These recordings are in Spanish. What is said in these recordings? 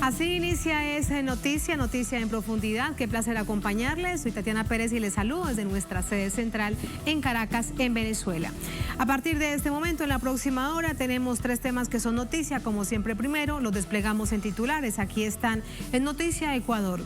Así inicia esa noticia en profundidad. Qué placer acompañarles. Soy Tatiana Pérez y les saludo desde nuestra sede central en Caracas, en Venezuela. A partir de este momento, en la próxima hora, tenemos 3 temas que son noticia. Como siempre, primero los desplegamos en titulares. Aquí están en Noticia Ecuador.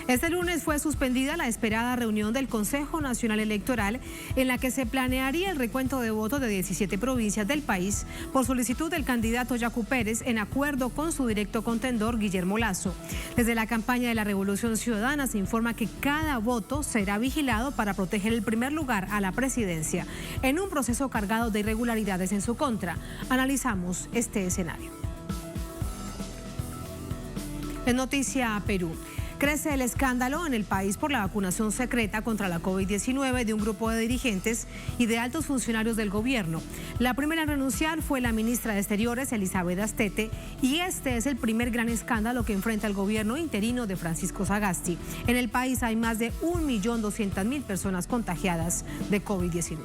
Este lunes fue suspendida la esperada reunión del Consejo Nacional Electoral en la que se planearía el recuento de votos de 17 provincias del país por solicitud del candidato Yacu Pérez en acuerdo con su directo contendor Guillermo Lasso. Desde la campaña de la Revolución Ciudadana se informa que cada voto será vigilado para proteger el primer lugar a la presidencia en un proceso cargado de irregularidades en su contra. Analizamos este escenario. En Noticia Perú. Crece el escándalo en el país por la vacunación secreta contra la COVID-19 de un grupo de dirigentes y de altos funcionarios del gobierno. La primera en renunciar fue la ministra de Exteriores, Elizabeth Astete, y este es el primer gran escándalo que enfrenta el gobierno interino de Francisco Sagasti. En el país hay más de 1.200.000 personas contagiadas de COVID-19.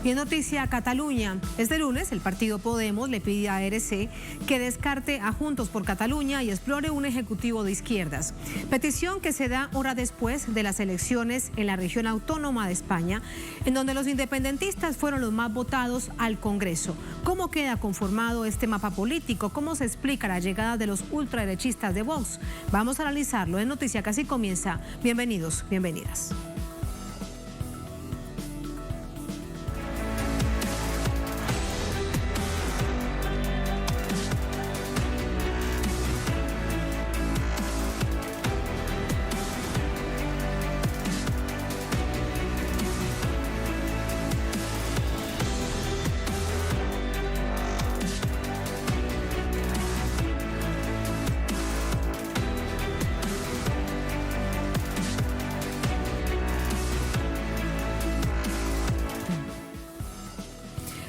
Y en Noticia Cataluña, este lunes el partido Podemos le pide a ERC que descarte a Juntos por Cataluña y explore un ejecutivo de izquierdas. Petición que se da hora después de las elecciones en la región autónoma de España, en donde los independentistas fueron los más votados al Congreso. ¿Cómo queda conformado este mapa político? ¿Cómo se explica la llegada de los ultraderechistas de Vox? Vamos a analizarlo en Noticia que así comienza. Bienvenidos, bienvenidas.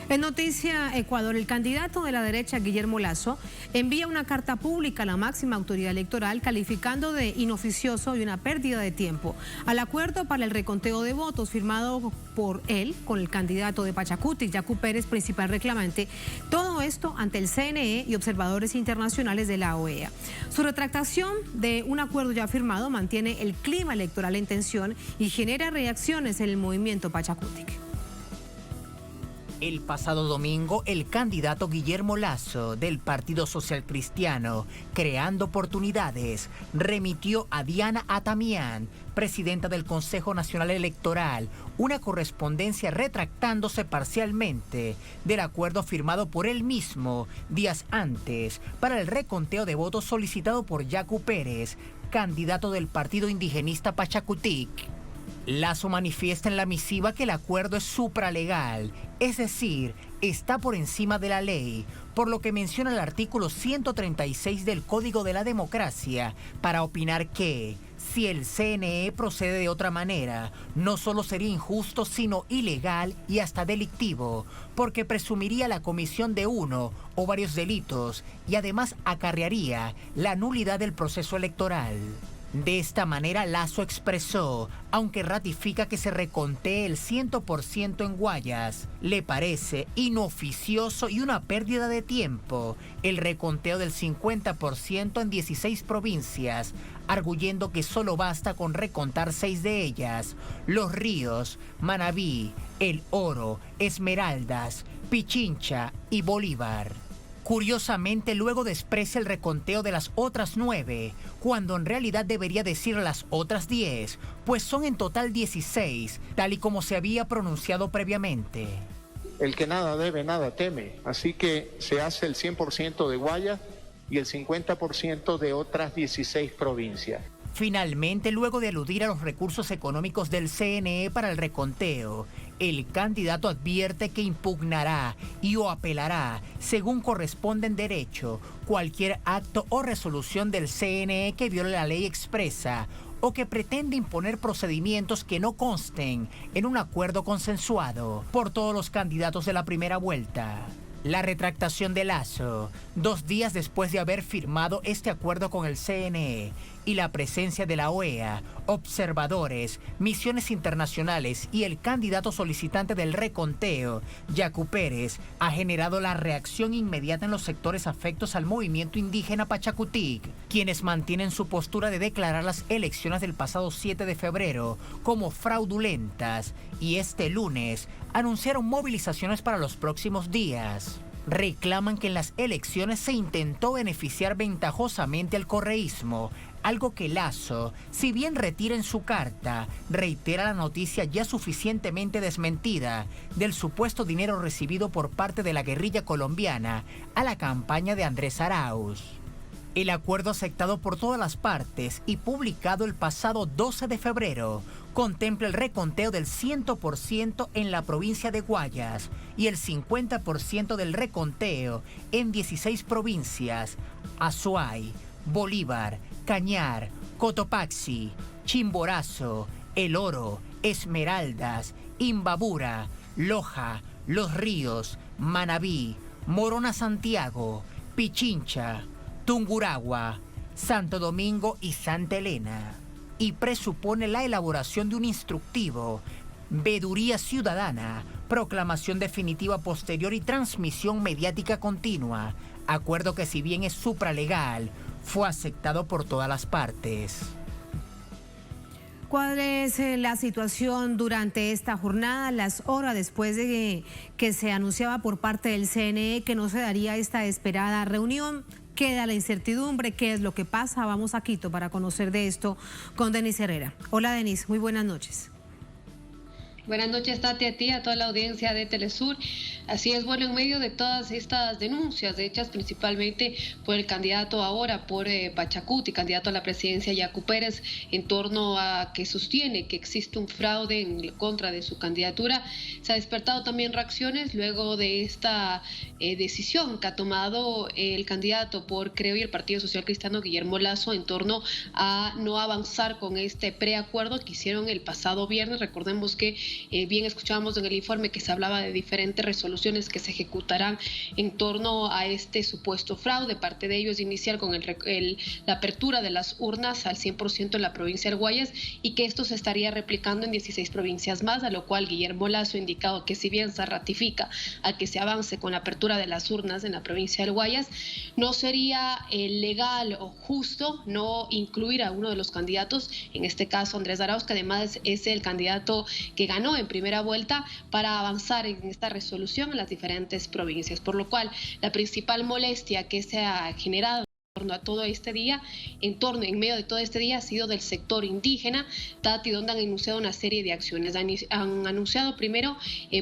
En Noticia Ecuador, el candidato de la derecha, Guillermo Lasso, envía una carta pública a la máxima autoridad electoral calificando de inoficioso y una pérdida de tiempo al acuerdo para el reconteo de votos firmado por él con el candidato de Pachacutic, Yacu Pérez, principal reclamante. Todo esto ante el CNE y observadores internacionales de la OEA. Su retractación de un acuerdo ya firmado mantiene el clima electoral en tensión y genera reacciones en el movimiento Pachacutic. El pasado domingo, el candidato Guillermo Lasso del Partido Social Cristiano, Creando Oportunidades, remitió a Diana Atamián, presidenta del Consejo Nacional Electoral, una correspondencia retractándose parcialmente del acuerdo firmado por él mismo días antes para el reconteo de votos solicitado por Yacu Pérez, candidato del partido indigenista Pachacutic. Lasso manifiesta en la misiva que el acuerdo es supralegal, es decir, está por encima de la ley, por lo que menciona el artículo 136 del Código de la Democracia para opinar que, si el CNE procede de otra manera, no solo sería injusto, sino ilegal y hasta delictivo, porque presumiría la comisión de uno o varios delitos y además acarrearía la nulidad del proceso electoral. De esta manera, Lasso expresó, aunque ratifica que se recontee el 100% en Guayas, le parece inoficioso y una pérdida de tiempo el reconteo del 50% en 16 provincias, arguyendo que solo basta con recontar 6 de ellas: Los Ríos, Manabí, El Oro, Esmeraldas, Pichincha y Bolívar. Curiosamente, luego desprecia el reconteo de las otras 9, cuando en realidad debería decir las otras 10, pues son en total 16, tal y como se había pronunciado previamente. El que nada debe, nada teme, así que se hace el 100% de Guayas y el 50% de otras 16 provincias. Finalmente, luego de aludir a los recursos económicos del CNE para el reconteo, el candidato advierte que impugnará y o apelará, según corresponde en derecho, cualquier acto o resolución del CNE que viole la ley expresa o que pretende imponer procedimientos que no consten en un acuerdo consensuado por todos los candidatos de la primera vuelta. La retractación de Lasso, 2 días después de haber firmado este acuerdo con el CNE, y la presencia de la OEA, observadores, misiones internacionales y el candidato solicitante del reconteo, Yacu Pérez, ha generado la reacción inmediata en los sectores afectos al movimiento indígena Pachakutik, quienes mantienen su postura de declarar las elecciones del pasado 7 de febrero como fraudulentas y este lunes anunciaron movilizaciones para los próximos días. Reclaman que en las elecciones se intentó beneficiar ventajosamente al correísmo, algo que Lasso, si bien retira en su carta, reitera la noticia ya suficientemente desmentida del supuesto dinero recibido por parte de la guerrilla colombiana a la campaña de Andrés Arauz. El acuerdo aceptado por todas las partes y publicado el pasado 12 de febrero contempla el reconteo del 100% en la provincia de Guayas y el 50% del reconteo en 16 provincias: Azuay, Bolívar, Cañar, Cotopaxi, Chimborazo, El Oro, Esmeraldas, Imbabura, Loja, Los Ríos, Manabí, Morona Santiago, Pichincha, Tungurahua, Santo Domingo y Santa Elena, y presupone la elaboración de un instructivo, veeduría ciudadana, proclamación definitiva posterior y transmisión mediática continua, acuerdo que si bien es supralegal, fue aceptado por todas las partes. ¿Cuál es la situación durante esta jornada, las horas después de que se anunciaba por parte del CNE que no se daría esta esperada reunión? Queda la incertidumbre, ¿qué es lo que pasa? Vamos a Quito para conocer de esto con Denise Herrera. Hola Denise, muy buenas noches. Buenas noches, Tati, a ti, a toda la audiencia de Telesur. Así es, bueno, en medio de todas estas denuncias hechas principalmente por el candidato ahora por Pachacuti, candidato a la presidencia Yacu Pérez, en torno a que sostiene que existe un fraude en contra de su candidatura, se ha despertado también reacciones luego de esta decisión que ha tomado el candidato por Creo y el Partido Social Cristiano, Guillermo Lasso, en torno a no avanzar con este preacuerdo que hicieron el pasado viernes. Recordemos que bien escuchábamos en el informe que se hablaba de diferentes resoluciones que se ejecutarán en torno a este supuesto fraude. Parte de ello es iniciar con la apertura de las urnas al 100% en la provincia del Guayas y que esto se estaría replicando en 16 provincias más, a lo cual Guillermo Lasso ha indicado que si bien se ratifica a que se avance con la apertura de las urnas en la provincia del Guayas, no sería legal o justo no incluir a uno de los candidatos, en este caso Andrés Arauz, que además es el candidato que ganó en primera vuelta, para avanzar en esta resolución en las diferentes provincias, por lo cual la principal molestia que se ha generado a todo este día, en medio de todo este día, ha sido del sector indígena, Tati, donde han anunciado una serie de acciones. Han anunciado primero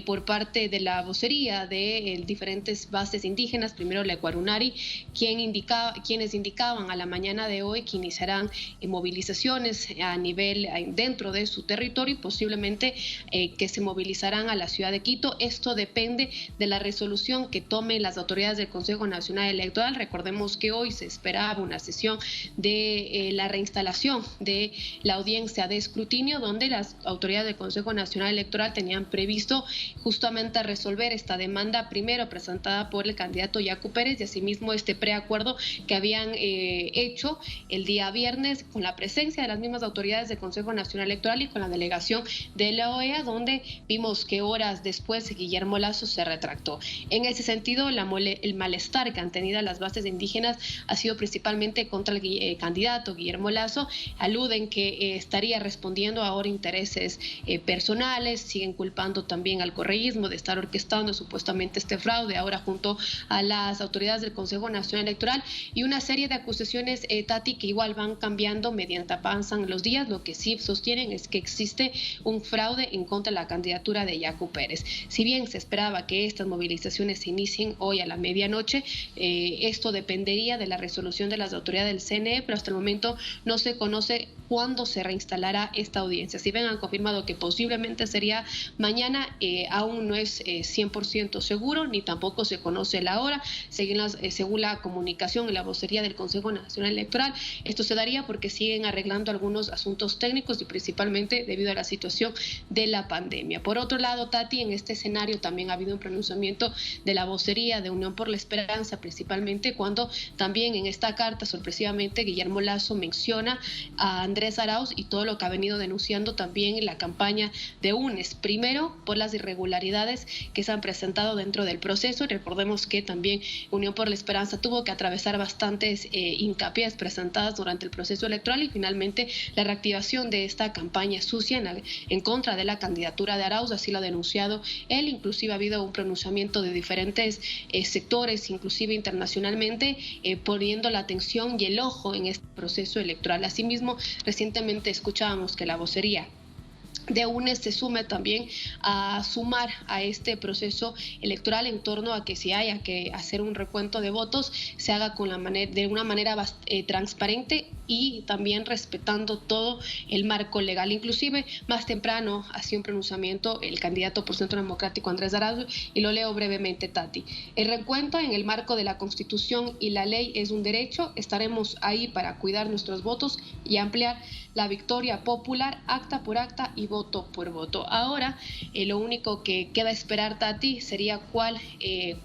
por parte de la vocería de diferentes bases indígenas, primero la Ecuarunari, quienes indicaban a la mañana de hoy que iniciarán movilizaciones a nivel dentro de su territorio y posiblemente que se movilizarán a la ciudad de Quito. Esto depende de la resolución que tomen las autoridades del Consejo Nacional Electoral. Recordemos que hoy se esperaba una sesión de la reinstalación de la audiencia de escrutinio, donde las autoridades del Consejo Nacional Electoral tenían previsto justamente resolver esta demanda primero presentada por el candidato Yacu Pérez y asimismo este preacuerdo que habían hecho el día viernes con la presencia de las mismas autoridades del Consejo Nacional Electoral y con la delegación de la OEA, donde vimos que horas después Guillermo Lasso se retractó. En ese sentido, el malestar que han tenido las bases indígenas ha sido principalmente contra el candidato Guillermo Lasso. Aluden que estaría respondiendo ahora intereses personales, siguen culpando también al correísmo de estar orquestando supuestamente este fraude ahora junto a las autoridades del Consejo Nacional Electoral y una serie de acusaciones, Tati, que igual van cambiando mediante avanzan los días. Lo que sí sostienen es que existe un fraude en contra de la candidatura de Yacu Pérez. Si bien se esperaba que estas movilizaciones se inicien hoy a la medianoche, esto dependería de la resolución de las autoridades del CNE, pero hasta el momento no se conoce cuándo se reinstalará esta audiencia. Si bien han confirmado que posiblemente sería mañana, aún no es 100% seguro, ni tampoco se conoce la hora. Según la comunicación en la vocería del Consejo Nacional Electoral, esto se daría porque siguen arreglando algunos asuntos técnicos y principalmente debido a la situación de la pandemia. Por otro lado, Tati, en este escenario también ha habido un pronunciamiento de la vocería de Unión por la Esperanza, principalmente cuando también en esta carta, sorpresivamente, Guillermo Lasso menciona a Andrés Arauz y todo lo que ha venido denunciando también en la campaña de UNES. Primero, por las irregularidades que se han presentado dentro del proceso. Recordemos que también Unión por la Esperanza tuvo que atravesar bastantes hincapiés presentadas durante el proceso electoral y finalmente la reactivación de esta campaña sucia en contra de la candidatura de Arauz, así lo ha denunciado él. Inclusive ha habido un pronunciamiento de diferentes sectores, inclusive internacionalmente, poniendo la atención y el ojo en este proceso electoral. Asimismo, recientemente escuchábamos que la vocería de UNES se sume también a sumar a este proceso electoral en torno a que si haya que hacer un recuento de votos, se haga de una manera transparente y también respetando todo el marco legal. Inclusive más temprano hacía un pronunciamiento el candidato por Centro Democrático Andrés Arauz y lo leo brevemente, Tati. El recuento en el marco de la Constitución y la ley es un derecho. Estaremos ahí para cuidar nuestros votos y ampliar la victoria popular acta por acta y voto por voto. Ahora, lo único que queda esperar, Tati, sería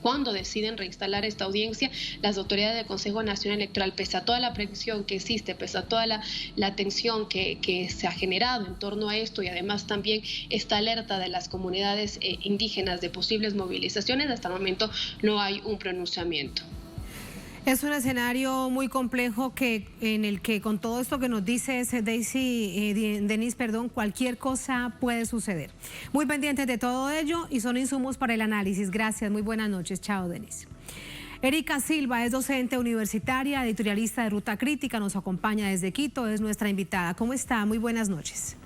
cuándo deciden reinstalar esta audiencia las autoridades del Consejo Nacional Electoral, pese a toda la presión que existe, pese a toda la tensión que se ha generado en torno a esto y además también esta alerta de las comunidades indígenas de posibles movilizaciones. Hasta el momento no hay un pronunciamiento. Es un escenario muy complejo en el que con todo esto que nos dice Denise, cualquier cosa puede suceder. Muy pendientes de todo ello y son insumos para el análisis. Gracias, muy buenas noches. Chao, Denise. Erika Silva es docente universitaria, editorialista de Ruta Crítica, nos acompaña desde Quito, es nuestra invitada. ¿Cómo está? Muy buenas noches.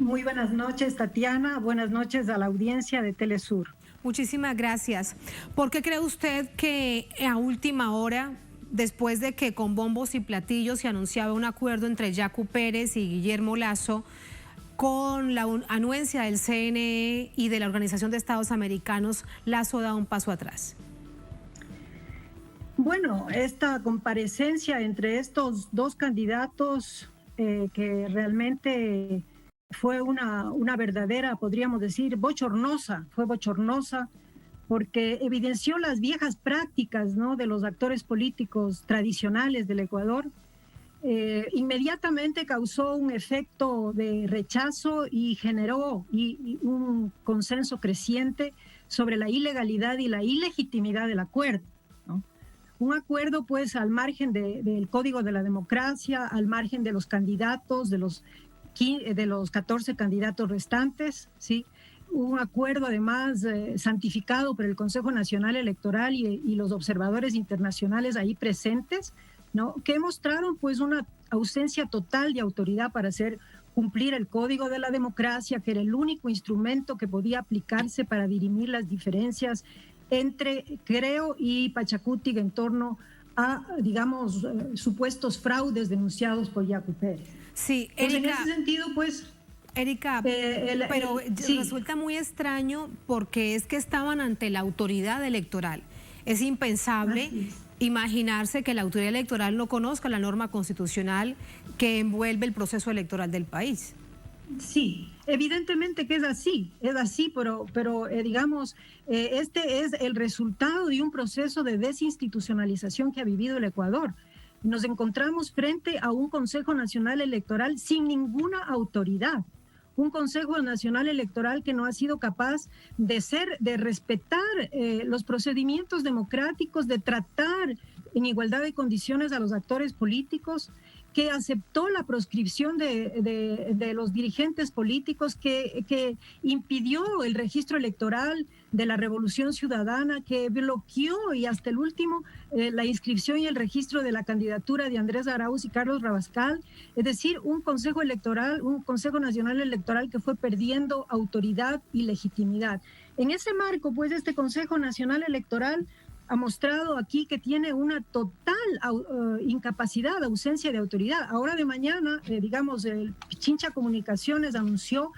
Muy buenas noches, Tatiana. Buenas noches a la audiencia de Telesur. Muchísimas gracias. ¿Por qué cree usted que a última hora, después de que con bombos y platillos se anunciaba un acuerdo entre Yacu Pérez y Guillermo Lasso, con la anuencia del CNE y de la Organización de Estados Americanos, Lasso da un paso atrás? Bueno, esta comparecencia entre estos dos candidatos que realmente fue una verdadera, podríamos decir, fue bochornosa, porque evidenció las viejas prácticas, ¿no?, de los actores políticos tradicionales del Ecuador. Inmediatamente causó un efecto de rechazo y generó un consenso creciente sobre la ilegalidad y la ilegitimidad del acuerdo, ¿no? Un acuerdo, pues, al margen del Código de la Democracia, al margen de los candidatos, de los 14 candidatos restantes, ¿sí? Un acuerdo además santificado por el Consejo Nacional Electoral y los observadores internacionales ahí presentes, ¿no?, que mostraron pues una ausencia total de autoridad para hacer cumplir el Código de la Democracia, que era el único instrumento que podía aplicarse para dirimir las diferencias entre Creo y Pachacutic en torno a, digamos, supuestos fraudes denunciados por Yacu Pérez. Sí, Erika, en ese sentido, pues... Erika, pero sí, resulta muy extraño porque es que estaban ante la autoridad electoral. Es impensable imaginarse que la autoridad electoral no conozca la norma constitucional que envuelve el proceso electoral del país. Sí, evidentemente que es así, pero digamos, este es el resultado de un proceso de desinstitucionalización que ha vivido el Ecuador. Nos encontramos frente a un Consejo Nacional Electoral sin ninguna autoridad, un Consejo Nacional Electoral que no ha sido capaz de respetar los procedimientos democráticos, de tratar en igualdad de condiciones a los actores políticos, que aceptó la proscripción de los dirigentes políticos, que impidió el registro electoral de la Revolución Ciudadana, que bloqueó y hasta el último la inscripción y el registro de la candidatura de Andrés Arauz y Carlos Rabascal. Es decir, un Consejo Nacional Electoral que fue perdiendo autoridad y legitimidad. En ese marco, pues, este Consejo Nacional Electoral ha mostrado aquí que tiene una total incapacidad, ausencia de autoridad. Ahora de mañana, digamos, el Pichincha Comunicaciones anunció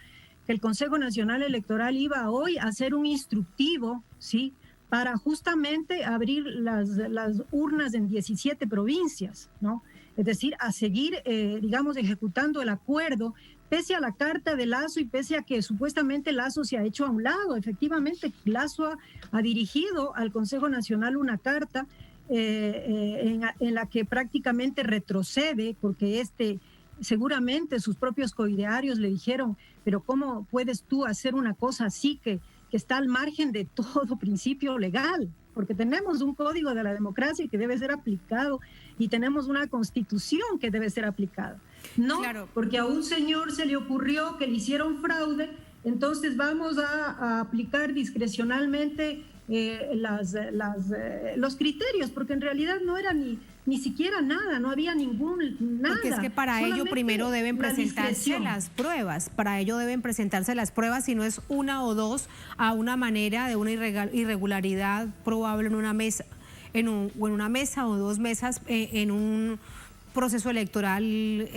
que el Consejo Nacional Electoral iba hoy a hacer un instructivo, ¿sí?, para justamente abrir las urnas en 17 provincias, ¿no? Es decir, a seguir, digamos, ejecutando el acuerdo, pese a la carta de Lasso y pese a que supuestamente Lasso se ha hecho a un lado. Efectivamente, Lasso ha dirigido al Consejo Nacional una carta en la que prácticamente retrocede, porque seguramente sus propios coidearios le dijeron, pero ¿cómo puedes tú hacer una cosa así que está al margen de todo principio legal? Porque tenemos un código de la democracia que debe ser aplicado y tenemos una constitución que debe ser aplicada. No, claro, porque a un señor se le ocurrió que le hicieron fraude, entonces vamos a aplicar discrecionalmente los criterios, porque en realidad no era ni siquiera nada, no había nada. Porque es que para ello primero deben presentarse las pruebas, y no es una o dos a una manera de una irregularidad probable en una mesa, en una mesa o dos mesas en un proceso electoral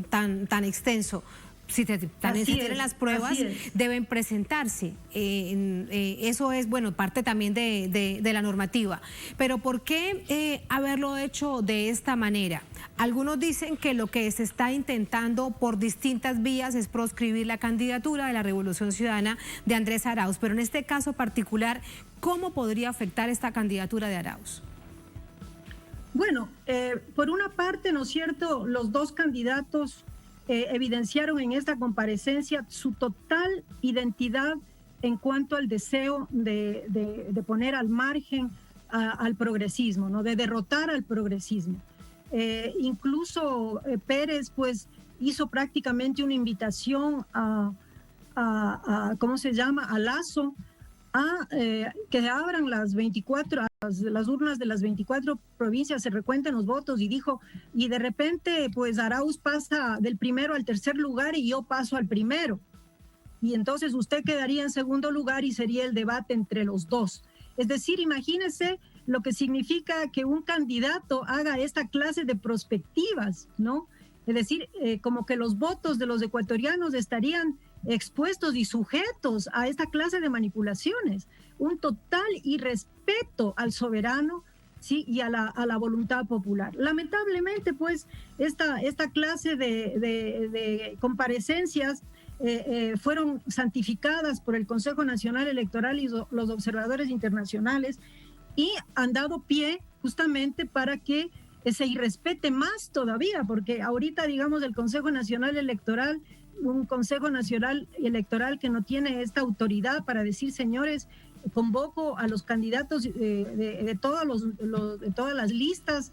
tan extenso. Si tienen las pruebas, deben presentarse. Eso es, bueno, parte también de la normativa. Pero ¿por qué haberlo hecho de esta manera? Algunos dicen que lo que se está intentando por distintas vías es proscribir la candidatura de la Revolución Ciudadana de Andrés Arauz. Pero en este caso particular, ¿cómo podría afectar esta candidatura de Arauz? Bueno, por una parte, ¿no es cierto?, los dos candidatos evidenciaron en esta comparecencia su total identidad en cuanto al deseo de poner al margen al progresismo, ¿no?, de derrotar al progresismo. Incluso Pérez pues hizo prácticamente una invitación a ¿cómo se llama?, a Lasso, a que abran las urnas de las 24 provincias, se recuenten los votos, y dijo, y de repente pues Arauz pasa del primero al tercer lugar y yo paso al primero, y entonces usted quedaría en segundo lugar y sería el debate entre los dos. Es decir, imagínese lo que significa que un candidato haga esta clase de perspectivas, ¿no? Es decir, como que los votos de los ecuatorianos estarían expuestos y sujetos a esta clase de manipulaciones. Un total irrespeto al soberano, ¿sí?, y a la voluntad popular. Lamentablemente, pues, esta clase de comparecencias fueron santificadas por el Consejo Nacional Electoral y los observadores internacionales, y han dado pie justamente para que se irrespete más todavía, porque ahorita, digamos, el Consejo Nacional Electoral, un Consejo Nacional Electoral que no tiene esta autoridad para decir, señores, convoco a los candidatos de todas las listas,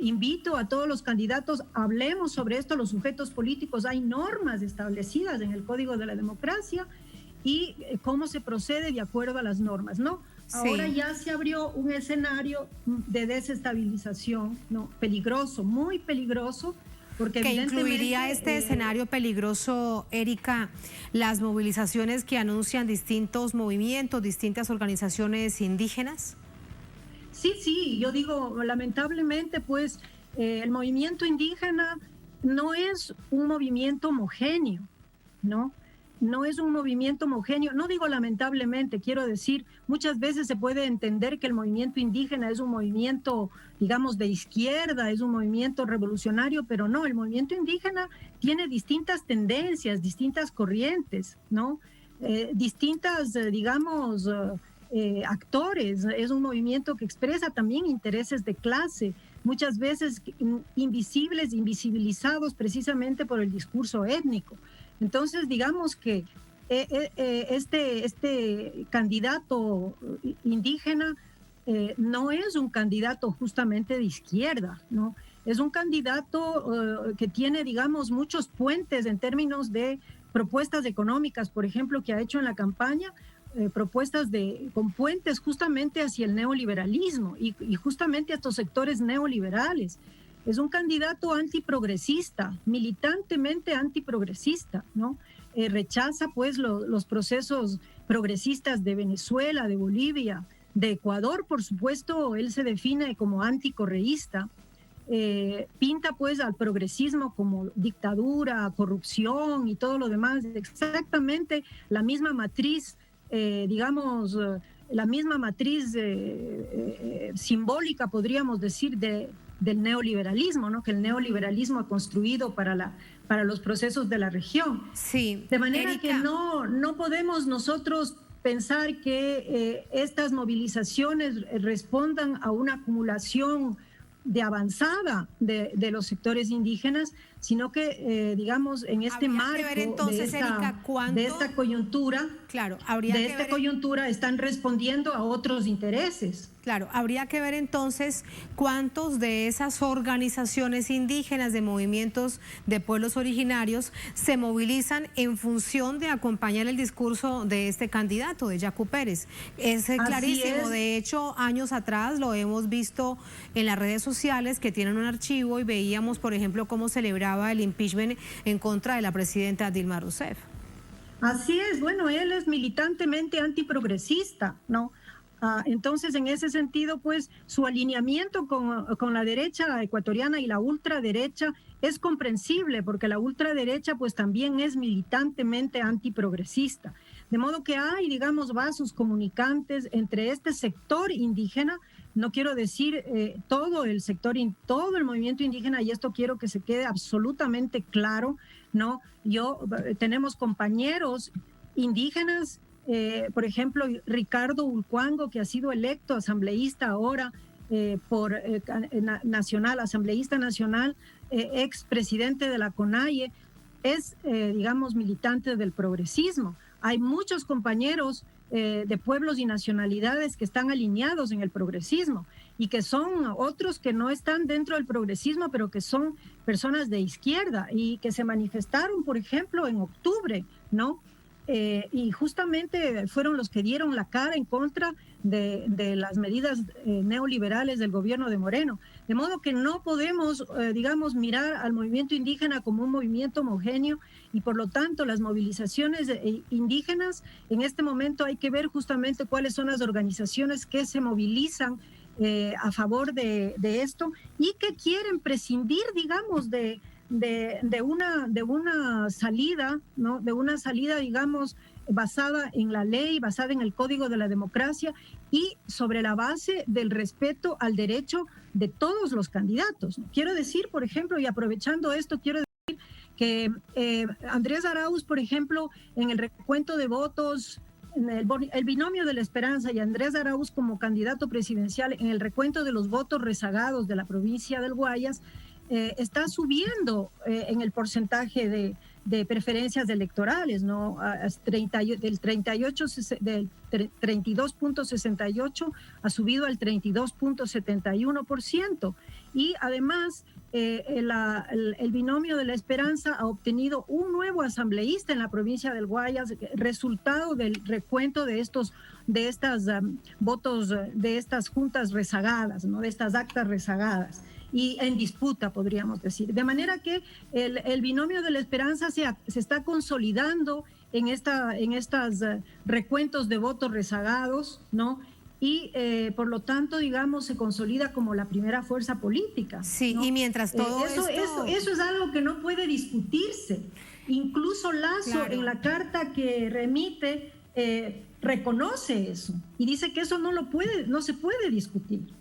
invito a todos los candidatos, hablemos sobre esto, los sujetos políticos, hay normas establecidas en el Código de la Democracia y cómo se procede de acuerdo a las normas, ¿no? Sí. Ahora ya se abrió un escenario de desestabilización, ¿no?, peligroso, muy peligroso, porque ¿qué incluiría este escenario peligroso, Erika, las movilizaciones que anuncian distintos movimientos, distintas organizaciones indígenas? Sí, yo digo, lamentablemente, pues, el movimiento indígena no es un movimiento homogéneo, ¿no? No es un movimiento homogéneo, no digo lamentablemente, quiero decir, muchas veces se puede entender que el movimiento indígena es un movimiento, digamos, de izquierda, es un movimiento revolucionario, pero no, el movimiento indígena tiene distintas tendencias, distintas corrientes, ¿no? Distintas, digamos, actores, es un movimiento que expresa también intereses de clase, muchas veces invisibles, invisibilizados precisamente por el discurso étnico. Entonces, digamos que este candidato indígena no es un candidato justamente de izquierda, ¿no? Es un candidato que tiene, digamos, muchos puentes en términos de propuestas económicas, por ejemplo, que ha hecho en la campaña, propuestas con puentes justamente hacia el neoliberalismo y justamente a estos sectores neoliberales. Es un candidato antiprogresista, militantemente antiprogresista, ¿no? Rechaza pues los procesos progresistas de Venezuela, de Bolivia, de Ecuador, por supuesto, él se define como anticorreísta, pinta pues al progresismo como dictadura, corrupción y todo lo demás, exactamente la misma matriz, digamos, la misma matriz simbólica, podríamos decir, del neoliberalismo, ¿no?, que el neoliberalismo ha construido para los procesos de la región. Sí. De manera, Erika, que no podemos nosotros pensar que estas movilizaciones respondan a una acumulación de avanzada de los sectores indígenas, sino que, digamos, en este marco entonces, Erika, de esta coyuntura, claro, coyuntura están respondiendo a otros intereses. Claro, habría que ver entonces cuántos de esas organizaciones indígenas de movimientos de pueblos originarios se movilizan en función de acompañar el discurso de este candidato, de Yacu Pérez. Es clarísimo, de hecho, años atrás lo hemos visto en las redes sociales que tienen un archivo y veíamos, por ejemplo, cómo celebraba el impeachment en contra de la presidenta Dilma Rousseff. Así es, bueno, él es militantemente antiprogresista, ¿no? Entonces, en ese sentido, pues, su alineamiento con la derecha ecuatoriana y la ultraderecha es comprensible, porque la ultraderecha, pues, también es militantemente antiprogresista. De modo que hay, digamos, vasos comunicantes entre este sector indígena, no quiero decir todo el sector, todo el movimiento indígena, y esto quiero que se quede absolutamente claro, ¿no? Tenemos compañeros indígenas, por ejemplo, Ricardo Ulcuango, que ha sido electo asambleísta ahora por nacional, asambleísta nacional, expresidente de la CONAIE, es, digamos, militante del progresismo. Hay muchos compañeros de pueblos y nacionalidades que están alineados en el progresismo y que son otros que no están dentro del progresismo, pero que son personas de izquierda y que se manifestaron, por ejemplo, en octubre, ¿no? Y justamente fueron los que dieron la cara en contra de las medidas neoliberales del gobierno de Moreno. De modo que no podemos, digamos, mirar al movimiento indígena como un movimiento homogéneo y por lo tanto las movilizaciones indígenas, en este momento hay que ver justamente cuáles son las organizaciones que se movilizan a favor de esto y que quieren prescindir, digamos, de una salida, ¿no? De una salida, digamos, basada en la ley, basada en el Código de la Democracia y sobre la base del respeto al derecho de todos los candidatos. Quiero decir, por ejemplo, y aprovechando esto, quiero decir que Andrés Arauz, por ejemplo, en el recuento de votos, en el binomio de la Esperanza y Andrés Arauz como candidato presidencial en el recuento de los votos rezagados de la provincia del Guayas, está subiendo en el porcentaje de preferencias electorales, ¿no? Del 32.68 ha subido al 32.71%. Y además, el binomio de la Esperanza ha obtenido un nuevo asambleísta en la provincia del Guayas, resultado del recuento de estas votos, de estas juntas rezagadas, ¿no? De estas actas rezagadas y en disputa, podríamos decir. De manera que el binomio de la Esperanza se está consolidando en estos recuentos de votos rezagados, ¿no? Y por lo tanto, digamos, se consolida como la primera fuerza política, sí, ¿no? Y mientras todo eso es algo que no puede discutirse. Incluso Lazo, claro, en la carta que remite, reconoce eso y dice que eso no se puede discutir.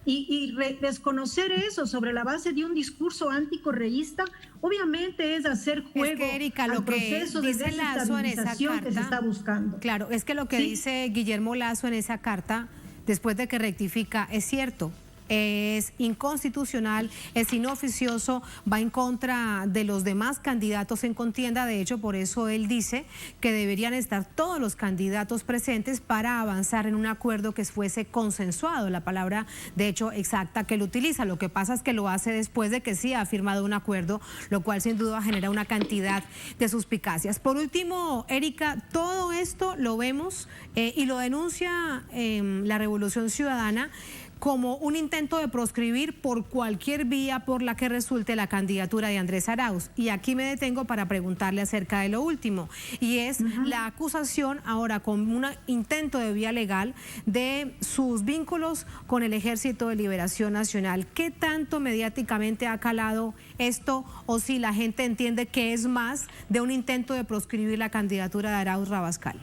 Y desconocer eso sobre la base de un discurso anticorreísta, obviamente es hacer juego al proceso de desestabilización que se está buscando. Claro, es que lo que dice Guillermo Lazo en esa carta, después de que rectifica, es cierto. Es inconstitucional, es inoficioso, va en contra de los demás candidatos en contienda. De hecho, por eso él dice que deberían estar todos los candidatos presentes para avanzar en un acuerdo que fuese consensuado, la palabra de hecho exacta que él utiliza. Lo que pasa es que lo hace después de que sí ha firmado un acuerdo, lo cual sin duda genera una cantidad de suspicacias. Por último, Erika, todo esto lo vemos y lo denuncia la Revolución Ciudadana como un intento de proscribir por cualquier vía por la que resulte la candidatura de Andrés Arauz. Y aquí me detengo para preguntarle acerca de lo último, y es la acusación ahora con un intento de vía legal de sus vínculos con el Ejército de Liberación Nacional. ¿Qué tanto mediáticamente ha calado esto, o si la gente entiende que es más de un intento de proscribir la candidatura de Arauz Rabascal?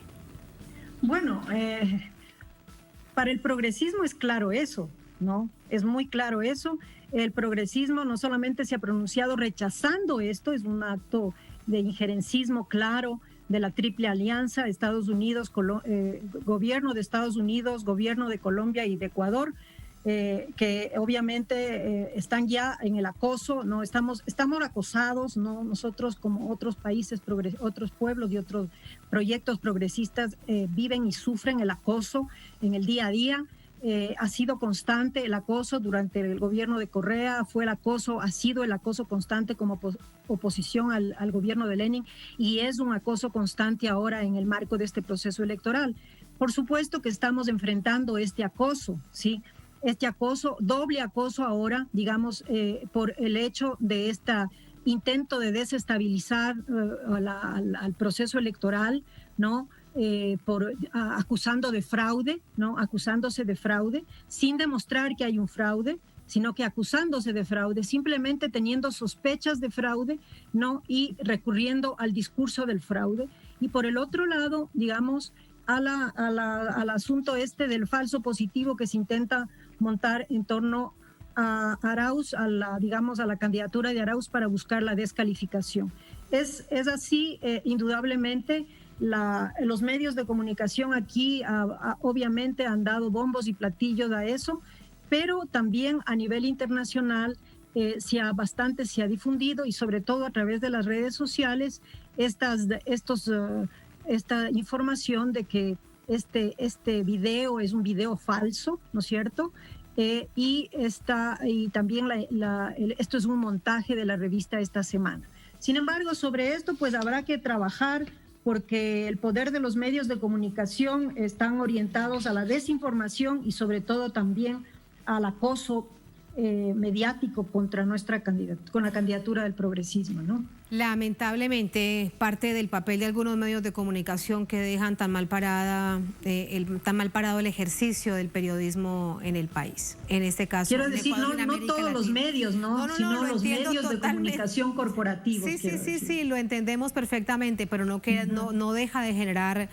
Bueno, para el progresismo es claro eso, ¿no? Es muy claro eso. El progresismo no solamente se ha pronunciado rechazando esto, es un acto de injerencismo claro de la Triple Alianza, Estados Unidos, gobierno de Estados Unidos, gobierno de Colombia y de Ecuador, que obviamente están ya en el acoso, ¿no? Estamos acosados, ¿no? Nosotros, como otros países, otros pueblos y otros proyectos progresistas, viven y sufren el acoso en el día a día. Ha sido constante el acoso durante el gobierno de Correa, ha sido el acoso constante como oposición al gobierno de Lenin, y es un acoso constante ahora en el marco de este proceso electoral. Por supuesto que estamos enfrentando este acoso, ¿sí? Este acoso, doble acoso ahora, digamos, por el hecho de este intento de desestabilizar al proceso electoral, ¿no? Acusando de fraude, ¿no? Acusándose de fraude, sin demostrar que hay un fraude, sino que acusándose de fraude, simplemente teniendo sospechas de fraude, ¿no? Y recurriendo al discurso del fraude. Y por el otro lado, digamos, al asunto del falso positivo que se intenta montar en torno a Arauz, a la candidatura de Arauz para buscar la descalificación. Es así, indudablemente. Los medios de comunicación aquí obviamente han dado bombos y platillos a eso, pero también a nivel internacional se ha difundido, y sobre todo a través de las redes sociales, esta información de que este video es un video falso, ¿no es cierto? Y también esto es un montaje de la revista Esta Semana. Sin embargo, sobre esto pues habrá que trabajar, porque el poder de los medios de comunicación están orientados a la desinformación y sobre todo también al acoso mediático contra con la candidatura del progresismo, ¿no? Lamentablemente, parte del papel de algunos medios de comunicación que dejan tan mal parado el ejercicio del periodismo en el país. En este caso, quiero decir, no todos los medios, sino los medios de comunicación corporativos. Sí, lo entendemos perfectamente, pero no deja de generar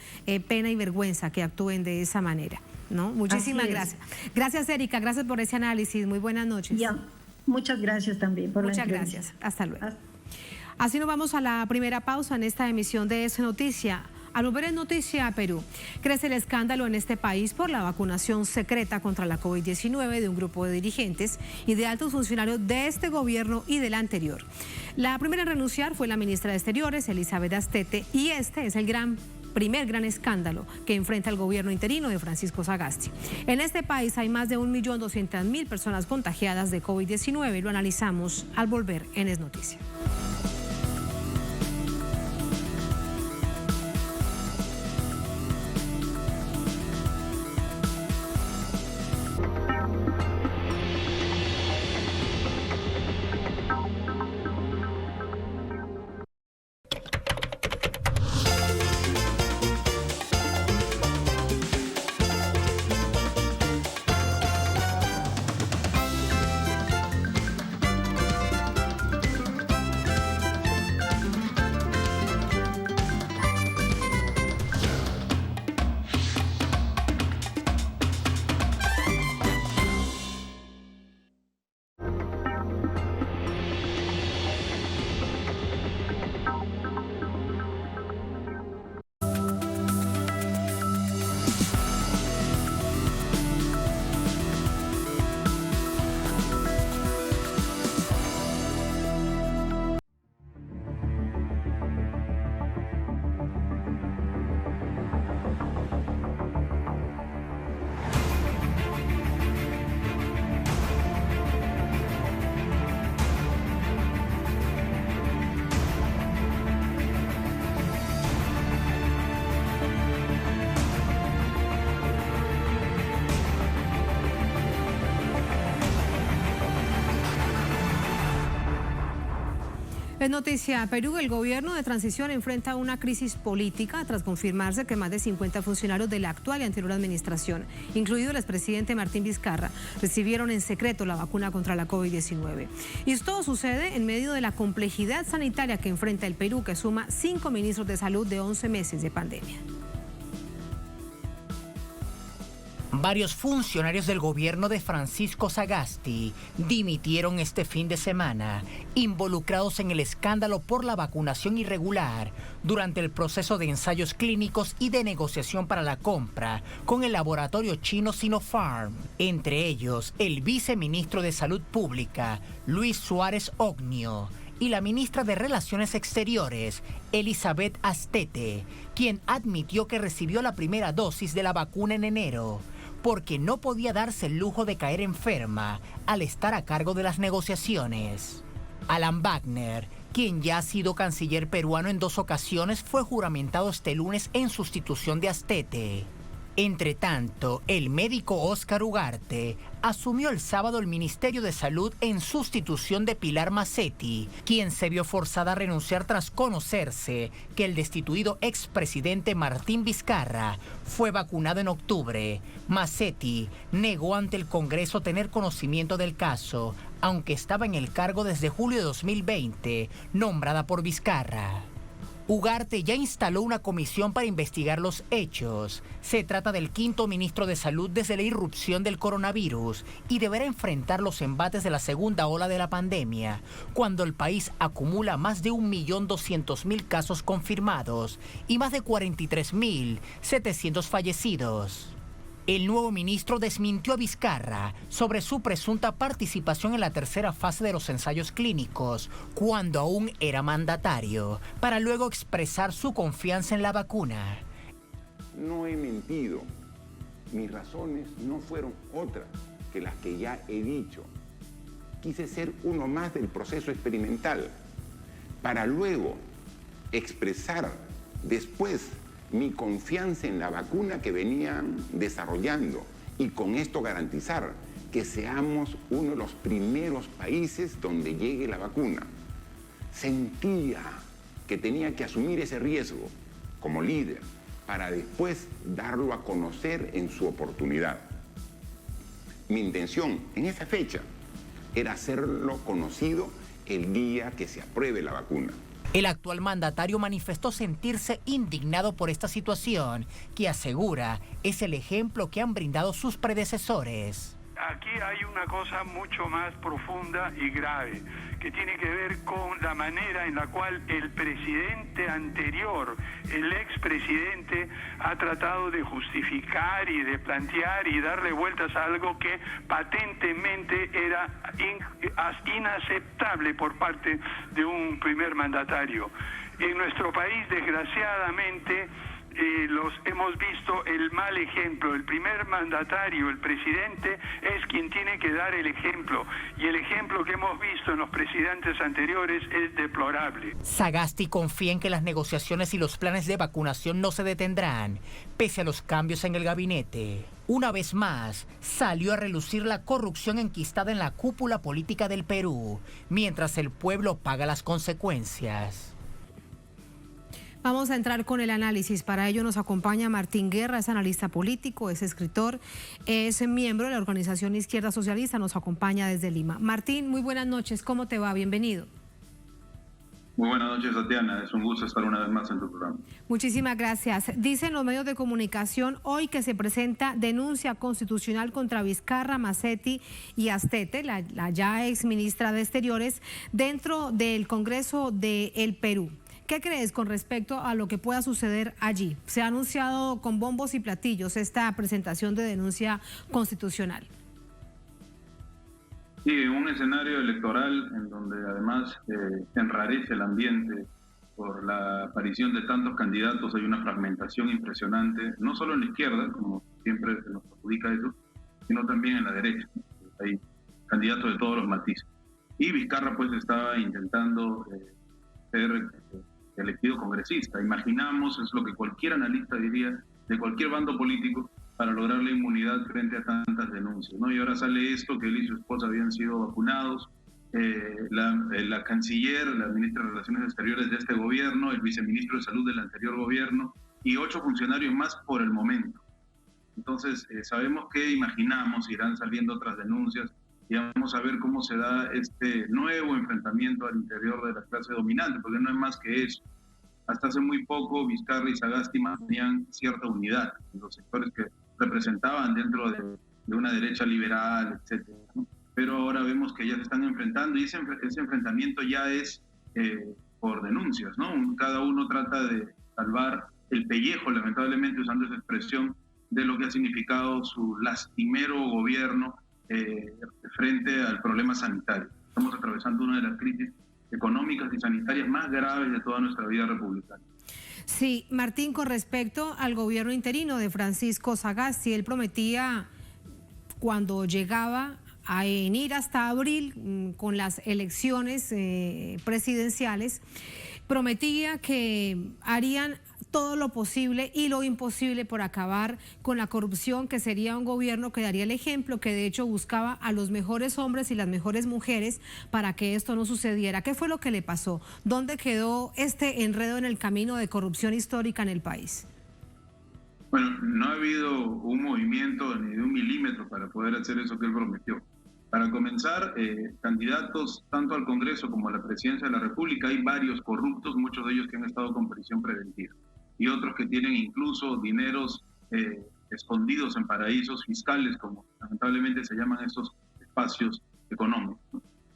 pena y vergüenza que actúen de esa manera, ¿no? Muchísimas gracias. Gracias, Erika, gracias por ese análisis. Muy buenas noches. Ya, muchas gracias también por la entrevista. Muchas gracias. Hasta luego. Así nos vamos a la primera pausa en esta emisión de Es Noticia. Al volver en Noticia Perú, crece el escándalo en este país por la vacunación secreta contra la COVID-19 de un grupo de dirigentes y de altos funcionarios de este gobierno y del anterior. La primera en renunciar fue la ministra de Exteriores, Elizabeth Astete, y este es el primer gran escándalo que enfrenta el gobierno interino de Francisco Sagasti. En este país hay más de 1.200.000 personas contagiadas de COVID-19. Lo analizamos al volver en Es Noticia. Es noticia Perú. El gobierno de transición enfrenta una crisis política tras confirmarse que más de 50 funcionarios de la actual y anterior administración, incluido el expresidente Martín Vizcarra, recibieron en secreto la vacuna contra la COVID-19. Y esto sucede en medio de la complejidad sanitaria que enfrenta el Perú, que suma 5 ministros de salud de 11 meses de pandemia. Varios funcionarios del gobierno de Francisco Sagasti dimitieron este fin de semana, involucrados en el escándalo por la vacunación irregular durante el proceso de ensayos clínicos y de negociación para la compra con el laboratorio chino Sinopharm. Entre ellos, el viceministro de Salud Pública, Luis Suárez Ognio, y la ministra de Relaciones Exteriores, Elizabeth Astete, quien admitió que recibió la primera dosis de la vacuna en enero, porque no podía darse el lujo de caer enferma al estar a cargo de las negociaciones. Alan Wagner, quien ya ha sido canciller peruano en 2 ocasiones, fue juramentado este lunes en sustitución de Astete. Entre tanto, el médico Óscar Ugarte asumió el sábado el Ministerio de Salud en sustitución de Pilar Macetti, quien se vio forzada a renunciar tras conocerse que el destituido expresidente Martín Vizcarra fue vacunado en octubre. Macetti negó ante el Congreso tener conocimiento del caso, aunque estaba en el cargo desde julio de 2020, nombrada por Vizcarra. Ugarte ya instaló una comisión para investigar los hechos. Se trata del 5º ministro de Salud desde la irrupción del coronavirus y deberá enfrentar los embates de la segunda ola de la pandemia, cuando el país acumula más de 1.200.000 casos confirmados y más de 43.700 fallecidos. El nuevo ministro desmintió a Vizcarra sobre su presunta participación en la tercera fase de los ensayos clínicos, cuando aún era mandatario, para luego expresar su confianza en la vacuna. No he mentido. Mis razones no fueron otras que las que ya he dicho. Quise ser uno más del proceso experimental, para luego expresar después mi confianza en la vacuna que venían desarrollando y con esto garantizar que seamos uno de los primeros países donde llegue la vacuna. Sentía que tenía que asumir ese riesgo como líder para después darlo a conocer en su oportunidad. Mi intención en esa fecha era hacerlo conocido el día que se apruebe la vacuna. El actual mandatario manifestó sentirse indignado por esta situación, que asegura es el ejemplo que han brindado sus predecesores. Aquí hay una cosa mucho más profunda y grave, que tiene que ver con la manera en la cual el presidente anterior, el expresidente, ha tratado de justificar y de plantear y darle vueltas a algo que patentemente era inaceptable por parte de un primer mandatario. En nuestro país, desgraciadamente, los hemos visto el mal ejemplo. El primer mandatario, el presidente, es quien tiene que dar el ejemplo, y el ejemplo que hemos visto en los presidentes anteriores es deplorable. Sagasti confía en que las negociaciones y los planes de vacunación no se detendrán, pese a los cambios en el gabinete. Una vez más, salió a relucir la corrupción enquistada en la cúpula política del Perú, mientras el pueblo paga las consecuencias. Vamos a entrar con el análisis. Para ello nos acompaña Martín Guerra, es analista político, es escritor, es miembro de la organización Izquierda Socialista, nos acompaña desde Lima. Martín, muy buenas noches, ¿cómo te va? Bienvenido. Muy buenas noches, Tatiana. Es un gusto estar una vez más en tu programa. Muchísimas gracias. Dicen los medios de comunicación hoy que se presenta denuncia constitucional contra Vizcarra, Macetti y Astete, la ya ex ministra de Exteriores, dentro del Congreso del Perú. ¿Qué crees con respecto a lo que pueda suceder allí? Se ha anunciado con bombos y platillos esta presentación de denuncia constitucional. Sí, un escenario electoral en donde además se enrarece el ambiente por la aparición de tantos candidatos. Hay una fragmentación impresionante, no solo en la izquierda, como siempre se nos perjudica eso, sino también en la derecha. Hay candidatos de todos los matices. Y Vizcarra pues estaba intentando ser elegido congresista. Imaginamos, es lo que cualquier analista diría, de cualquier bando político, para lograr la inmunidad frente a tantas denuncias, ¿no? Y ahora sale esto, que él y su esposa habían sido vacunados, la canciller, la ministra de Relaciones Exteriores de este gobierno, el viceministro de Salud del anterior gobierno y 8 funcionarios más por el momento. Entonces, sabemos que imaginamos, irán saliendo otras denuncias y vamos a ver cómo se da este nuevo enfrentamiento al interior de la clase dominante, porque no es más que eso. Hasta hace muy poco, Vizcarra y Sagasti mantenían cierta unidad en los sectores que representaban dentro de una derecha liberal, etcétera, ¿no? Pero ahora vemos que ya se están enfrentando y ese enfrentamiento ya es por denuncias, ¿no? Cada uno trata de salvar el pellejo, lamentablemente usando esa expresión, de lo que ha significado su lastimero gobierno frente al problema sanitario. Estamos atravesando una de las crisis económicas y sanitarias más graves de toda nuestra vida republicana. Sí, Martín, con respecto al gobierno interino de Francisco Sagasti, él prometía cuando llegaba a venir hasta abril con las elecciones presidenciales, prometía que harían todo lo posible y lo imposible por acabar con la corrupción, que sería un gobierno que daría el ejemplo, que de hecho buscaba a los mejores hombres y las mejores mujeres para que esto no sucediera. ¿Qué fue lo que le pasó? ¿Dónde quedó este enredo en el camino de corrupción histórica en el país? Bueno, no ha habido un movimiento ni de un milímetro para poder hacer eso que él prometió. Para comenzar, candidatos tanto al Congreso como a la Presidencia de la República, hay varios corruptos, muchos de ellos que han estado con prisión preventiva, y otros que tienen incluso dineros escondidos en paraísos fiscales, como lamentablemente se llaman estos espacios económicos.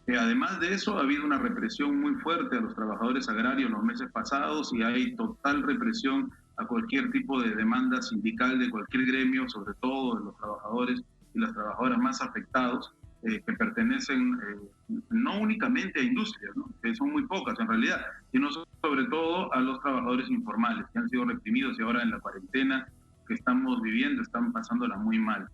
Además de eso, ha habido una represión muy fuerte a los trabajadores agrarios los meses pasados y hay total represión a cualquier tipo de demanda sindical de cualquier gremio, sobre todo de los trabajadores y las trabajadoras más afectados, que pertenecen no únicamente a industrias, ¿no?, que son muy pocas en realidad, sino sobre todo a los trabajadores informales, que han sido reprimidos y ahora en la cuarentena que estamos viviendo están pasándola muy mal.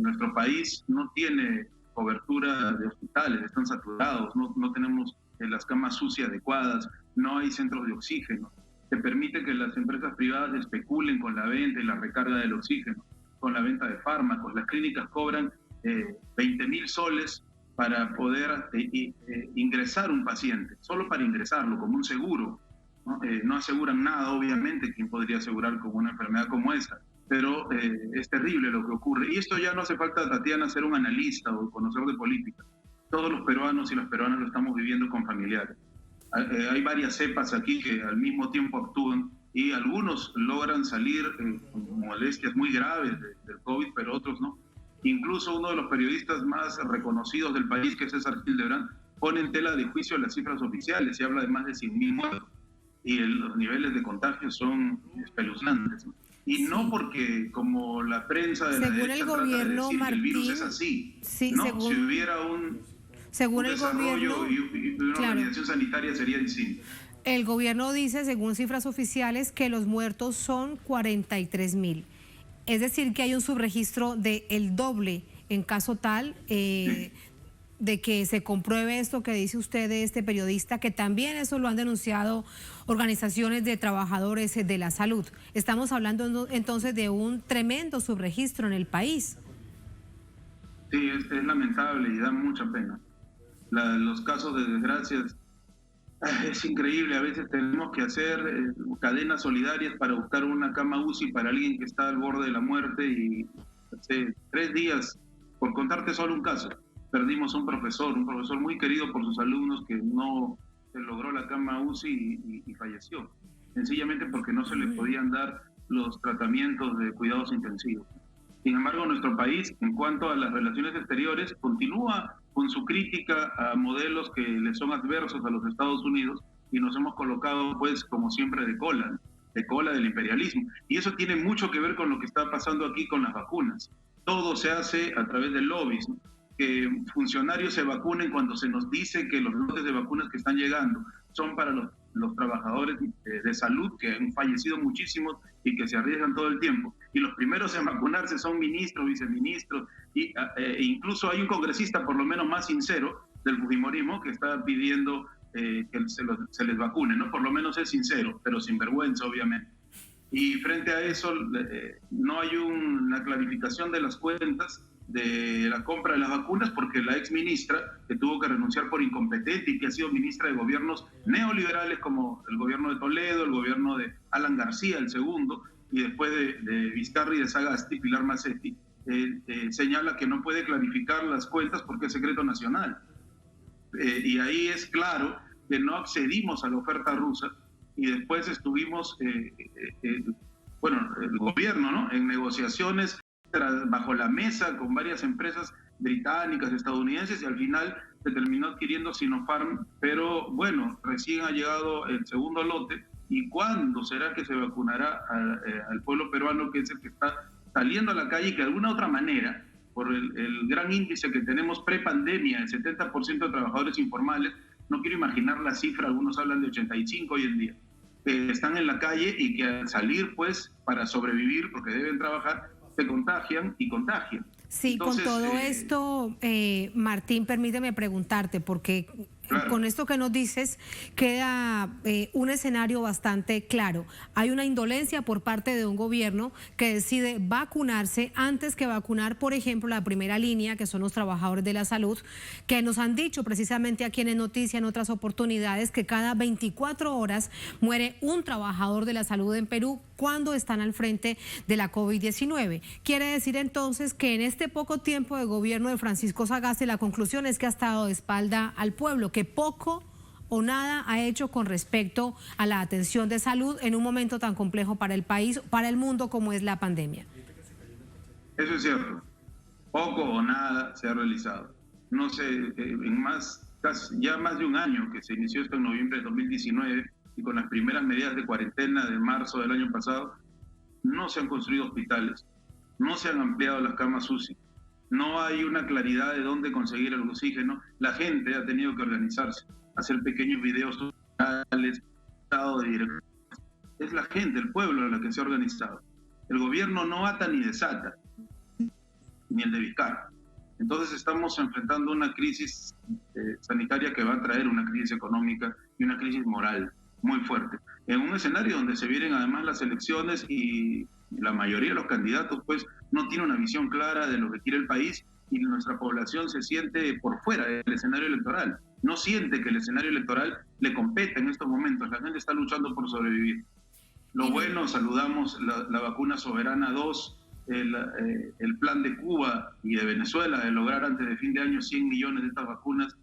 Nuestro país no tiene cobertura de hospitales, están saturados, no tenemos las camas UCI adecuadas, no hay centros de oxígeno. Se permite que las empresas privadas especulen con la venta y la recarga del oxígeno, con la venta de fármacos. Las clínicas cobran 20.000 soles para poder ingresar un paciente, solo para ingresarlo, como un seguro, ¿no? No aseguran nada, obviamente, ¿quién podría asegurar con una enfermedad como esa? Pero es terrible lo que ocurre. Y esto ya no hace falta, Tatiana, ser un analista o conocer de política. Todos los peruanos y las peruanas lo estamos viviendo con familiares. Hay varias cepas aquí que al mismo tiempo actúan y algunos logran salir con molestias muy graves del COVID, pero otros no. Incluso uno de los periodistas más reconocidos del país, que es César Hildebrand, pone en tela de juicio las cifras oficiales y habla de más de 100.000 muertos. Y los niveles de contagio son espeluznantes, ¿no? Y no porque, como la prensa de la derecha trata de decir que el virus es así. Sí, no, si hubiera un desarrollo y una organización sanitaria sería distinto. El gobierno dice, según cifras oficiales, que los muertos son 43.000. Es decir, que hay un subregistro del doble en caso tal de que se compruebe esto que dice usted de este periodista, que también eso lo han denunciado organizaciones de trabajadores de la salud. Estamos hablando entonces de un tremendo subregistro en el país. Sí, es lamentable y da mucha pena. Los casos de desgracias, es increíble. A veces tenemos que hacer cadenas solidarias para buscar una cama UCI para alguien que está al borde de la muerte y hace 3 días, por contarte solo un caso, perdimos un profesor muy querido por sus alumnos que no se logró la cama UCI y falleció, sencillamente porque no se le podían dar los tratamientos de cuidados intensivos. Sin embargo, nuestro país, en cuanto a las relaciones exteriores, continúa con su crítica a modelos que le son adversos a los Estados Unidos y nos hemos colocado, pues, como siempre, de cola del imperialismo. Y eso tiene mucho que ver con lo que está pasando aquí con las vacunas. Todo se hace a través de lobbies, ¿no? Que funcionarios se vacunen cuando se nos dice que los lotes de vacunas que están llegando son para los trabajadores de salud, que han fallecido muchísimos y que se arriesgan todo el tiempo. Y los primeros en vacunarse son ministros, viceministros, e incluso hay un congresista, por lo menos más sincero, del fujimorismo, que está pidiendo que se les vacune, ¿no? Por lo menos es sincero, pero sin vergüenza, obviamente. Y frente a eso, no hay una clarificación de las cuentas de la compra de las vacunas, porque la ex ministra, que tuvo que renunciar por incompetente y que ha sido ministra de gobiernos neoliberales como el gobierno de Toledo, el gobierno de Alan García, el segundo, y después de Vizcarra y de Sagasti, Pilar Massetti, señala que no puede clarificar las cuentas porque es secreto nacional. Y ahí es claro que no accedimos a la oferta rusa y después estuvimos el gobierno, ¿no?, en negociaciones bajo la mesa con varias empresas británicas, estadounidenses, y al final se terminó adquiriendo Sinopharm, pero bueno, recién ha llegado el segundo lote. ¿Y cuándo será que se vacunará al pueblo peruano, que es el que está saliendo a la calle y que de alguna otra manera, por el gran índice que tenemos pre-pandemia, el 70% de trabajadores informales, no quiero imaginar la cifra, algunos hablan de 85 hoy en día, que están en la calle y que al salir, pues, para sobrevivir, porque deben trabajar, se contagian y contagian? Sí, entonces, con todo esto, Martín, permíteme preguntarte, porque claro, con esto que nos dices queda un escenario bastante claro. Hay una indolencia por parte de un gobierno que decide vacunarse antes que vacunar, por ejemplo, la primera línea, que son los trabajadores de la salud, que nos han dicho precisamente aquí en Noticia, en otras oportunidades, que cada 24 horas muere un trabajador de la salud en Perú cuando están al frente de la COVID-19. Quiere decir entonces que en este poco tiempo de gobierno de Francisco Sagasti, la conclusión es que ha estado de espalda al pueblo, que poco o nada ha hecho con respecto a la atención de salud en un momento tan complejo para el país, para el mundo como es la pandemia. Eso es cierto. Poco o nada se ha realizado. No sé, ya más de un año que se inició esto en noviembre de 2019 y con las primeras medidas de cuarentena de marzo del año pasado, no se han construido hospitales, no se han ampliado las camas UCI, no hay una claridad de dónde conseguir el oxígeno. La gente ha tenido que organizarse, hacer pequeños videos sociales, estado de dirección. Es la gente, el pueblo, la que se ha organizado. El gobierno no ata ni desata, ni el de Vizcarra. Entonces estamos enfrentando una crisis sanitaria que va a traer una crisis económica y una crisis moral muy fuerte. En un escenario donde se vienen además las elecciones y la mayoría de los candidatos pues no tiene una visión clara de lo que quiere el país, y nuestra población se siente por fuera del escenario electoral. No siente que el escenario electoral le compete en estos momentos. La gente está luchando por sobrevivir. Lo bueno, saludamos la vacuna Soberana 2, el plan de Cuba y de Venezuela de lograr antes de fin de año 100 millones de estas vacunas,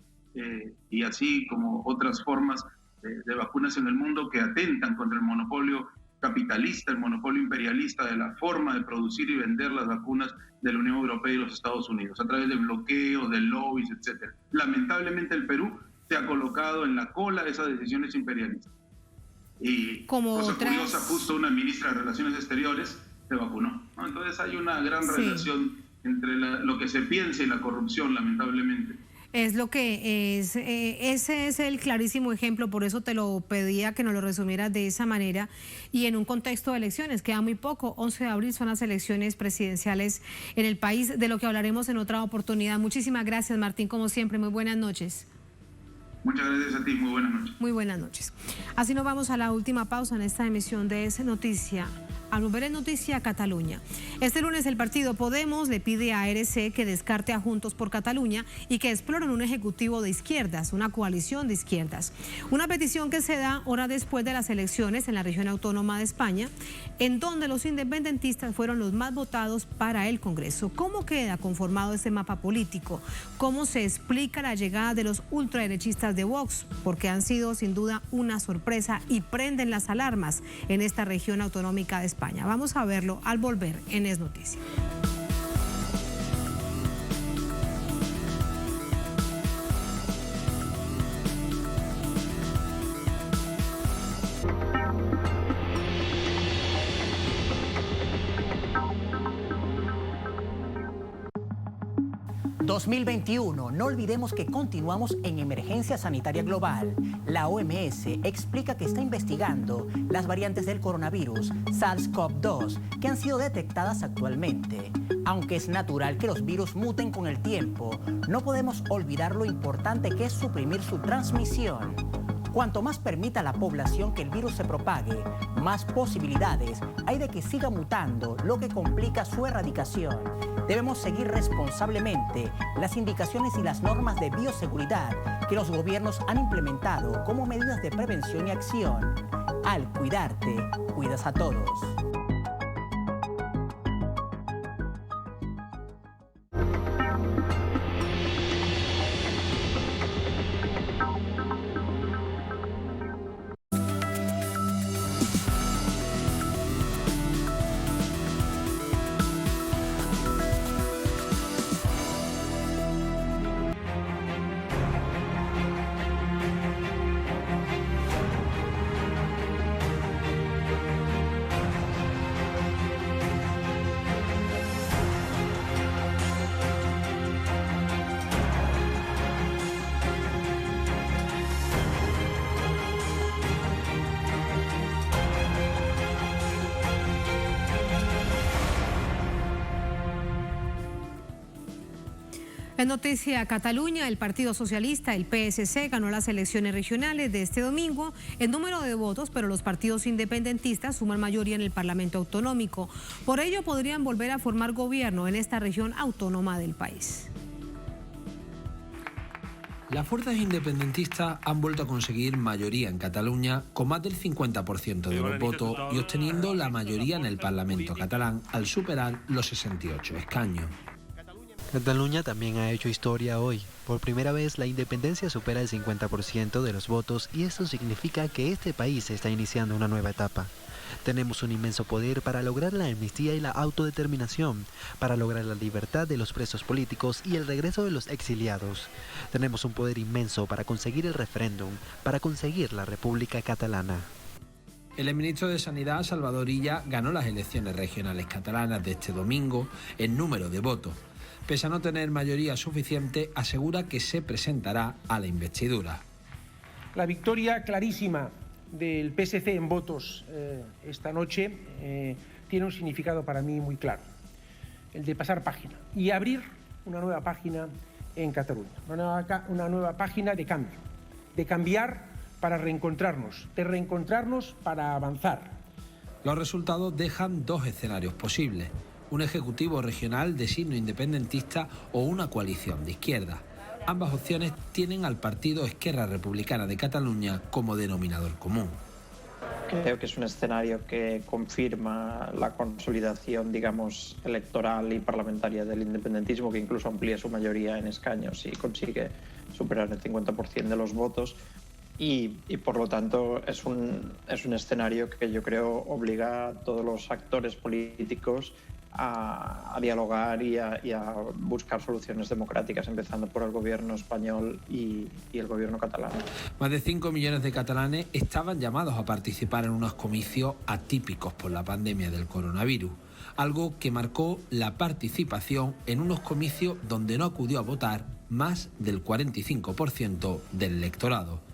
y así como otras formas de vacunas en el mundo que atentan contra el monopolio capitalista, el monopolio imperialista de la forma de producir y vender las vacunas de la Unión Europea y los Estados Unidos, a través de bloqueos, de lobbies, etc. Lamentablemente el Perú se ha colocado en la cola de esas decisiones imperialistas. Y como cosa otras... curiosa, justo una ministra de Relaciones Exteriores se vacunó, ¿no? Entonces hay una gran relación entre lo que se piensa y la corrupción, lamentablemente. Es lo que es, ese es el clarísimo ejemplo, por eso te lo pedía que nos lo resumieras de esa manera, y en un contexto de elecciones, queda muy poco, 11 de abril son las elecciones presidenciales en el país, de lo que hablaremos en otra oportunidad. Muchísimas gracias, Martín, como siempre, muy buenas noches. Muchas gracias a ti, muy buenas noches. Muy buenas noches. Así nos vamos a la última pausa en esta emisión de Es Noticia. Al volver en Noticia Cataluña. Este lunes el partido Podemos le pide a ARC que descarte a Juntos por Cataluña y que exploren un ejecutivo de izquierdas, una coalición de izquierdas. Una petición que se da horas después de las elecciones en la región autónoma de España, en donde los independentistas fueron los más votados para el Congreso. ¿Cómo queda conformado este mapa político? ¿Cómo se explica la llegada de los ultraderechistas de Vox? Porque han sido sin duda una sorpresa y prenden las alarmas en esta región autonómica de España. Vamos a verlo al volver en Es Noticia. ...2021, no olvidemos que continuamos en emergencia sanitaria global. La OMS explica que está investigando las variantes del coronavirus SARS-CoV-2 que han sido detectadas actualmente. Aunque es natural que los virus muten con el tiempo, no podemos olvidar lo importante que es suprimir su transmisión. Cuanto más permita a la población que el virus se propague, más posibilidades hay de que siga mutando, lo que complica su erradicación. Debemos seguir responsablemente las indicaciones y las normas de bioseguridad que los gobiernos han implementado como medidas de prevención y acción. Al cuidarte, cuidas a todos. En noticia Cataluña, el Partido Socialista, el PSC, ganó las elecciones regionales de este domingo en número de votos, pero los partidos independentistas suman mayoría en el Parlamento Autonómico. Por ello, podrían volver a formar gobierno en esta región autónoma del país. Las fuerzas independentistas han vuelto a conseguir mayoría en Cataluña con más del 50% de los votos y obteniendo la mayoría en el Parlamento catalán al superar los 68 escaños. Cataluña también ha hecho historia hoy. Por primera vez la independencia supera el 50% de los votos y esto significa que este país está iniciando una nueva etapa. Tenemos un inmenso poder para lograr la amnistía y la autodeterminación, para lograr la libertad de los presos políticos y el regreso de los exiliados. Tenemos un poder inmenso para conseguir el referéndum, para conseguir la República Catalana. El ministro de Sanidad, Salvador Illa, ganó las elecciones regionales catalanas de este domingo en número de votos. Pese a no tener mayoría suficiente, asegura que se presentará a la investidura. La victoria clarísima del PSC en votos esta noche tiene un significado para mí muy claro, el de pasar página y abrir una nueva página en Cataluña, una nueva página de cambio, de cambiar para reencontrarnos, de reencontrarnos para avanzar. Los resultados dejan dos escenarios posibles: un ejecutivo regional de signo independentista o una coalición de izquierda. Ambas opciones tienen al partido Esquerra Republicana de Cataluña como denominador común. Creo que es un escenario que confirma la consolidación, digamos, electoral y parlamentaria del independentismo, que incluso amplía su mayoría en escaños y consigue superar el 50% de los votos. Y por lo tanto es un escenario que yo creo obliga a todos los actores políticos a dialogar y a buscar soluciones democráticas, empezando por el gobierno español y el gobierno catalán. Más de 5 millones de catalanes estaban llamados a participar en unos comicios atípicos por la pandemia del coronavirus, algo que marcó la participación en unos comicios donde no acudió a votar más del 45% del electorado.